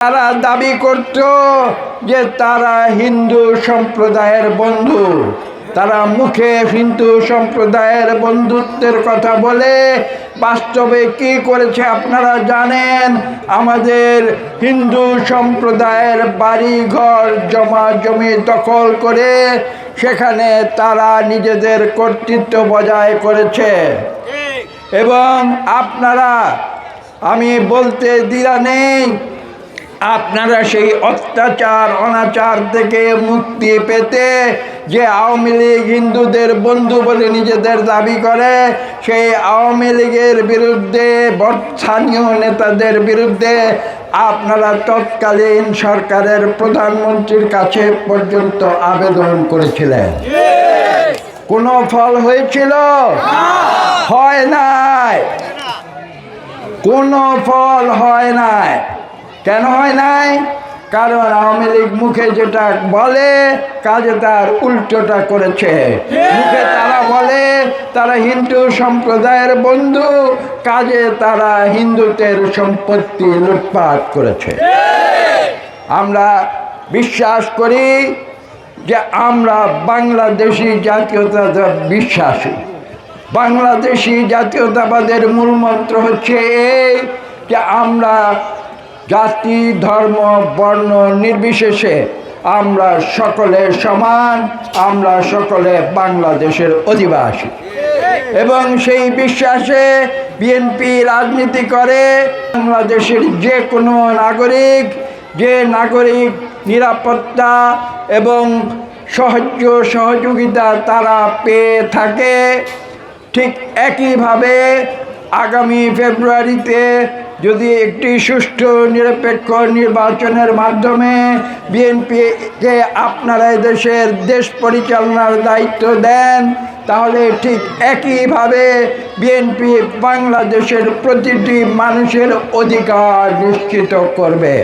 তারা দাবি করত যে তারা হিন্দু সম্প্রদায়ের বন্ধু। তারা মুখে হিন্দু সম্প্রদায়ের বন্ধুত্বের কথা বলে বাস্তবে কি করেছে আপনারা জানেন? আমাদের হিন্দু সম্প্রদায়ের বাড়িঘর জমা জমি দখল করে সেখানে তারা নিজেদের কর্তৃত্ব বজায় করেছে। এবং আপনারা, আমি বলতে দ্বিধা নেই, আপনারা সেই অত্যাচার অনাচার থেকে মুক্তি পেতে যে আওয়ামী লীগ হিন্দুদের বন্ধু বলে নিজেদের দাবি করে, সেই আওয়ামী লীগের বিরুদ্ধে স্থানীয় নেতাদের বিরুদ্ধে আপনারা তৎকালীন সরকারের প্রধানমন্ত্রীর কাছে পর্যন্ত আবেদন করেছিলেন। কোনো ফল হয়েছিল? হয় নাই। কোনো ফল হয় নাই। কেন হয় নাই? কারণ আওয়ামী লীগ মুখে যেটা বলে কাজে তার উল্টোটা করেছে। মুখে তারা বলে তারা হিন্দু সম্প্রদায়ের বন্ধু, কাজে তারা হিন্দুদের সম্পত্তি লুটপাট করেছে। আমরা বিশ্বাস করি যে আমরা বাংলাদেশি জাতীয়তা বিশ্বাসী। বাংলাদেশি জাতীয়তাবাদের মূল মন্ত্র হচ্ছে এই যে আমরা জাতি ধর্ম বর্ণ নির্বিশেষে আমরা সকলে সমান, আমরা সকলে বাংলাদেশের অধিবাসী। এবং সেই বিশ্বাসে বিএনপি রাজনীতি করে। বাংলাদেশের যে কোনো নাগরিক, যে নাগরিক নিরাপত্তা এবং সাহায্য সহযোগিতা তারা পেয়ে থাকে, ঠিক একইভাবে আগামী ফেব্রুয়ারিতে যদি একটি সুষ্ঠু নিরপেক্ষ নির্বাচনের মাধ্যমে বিএনপিকে আপনারা দেশের দেশ পরিচালনার দায়িত্ব দেন, তাহলে ঠিক একইভাবে বিএনপি বাংলাদেশের প্রতিটি মানুষের অধিকার নিশ্চিত করবে।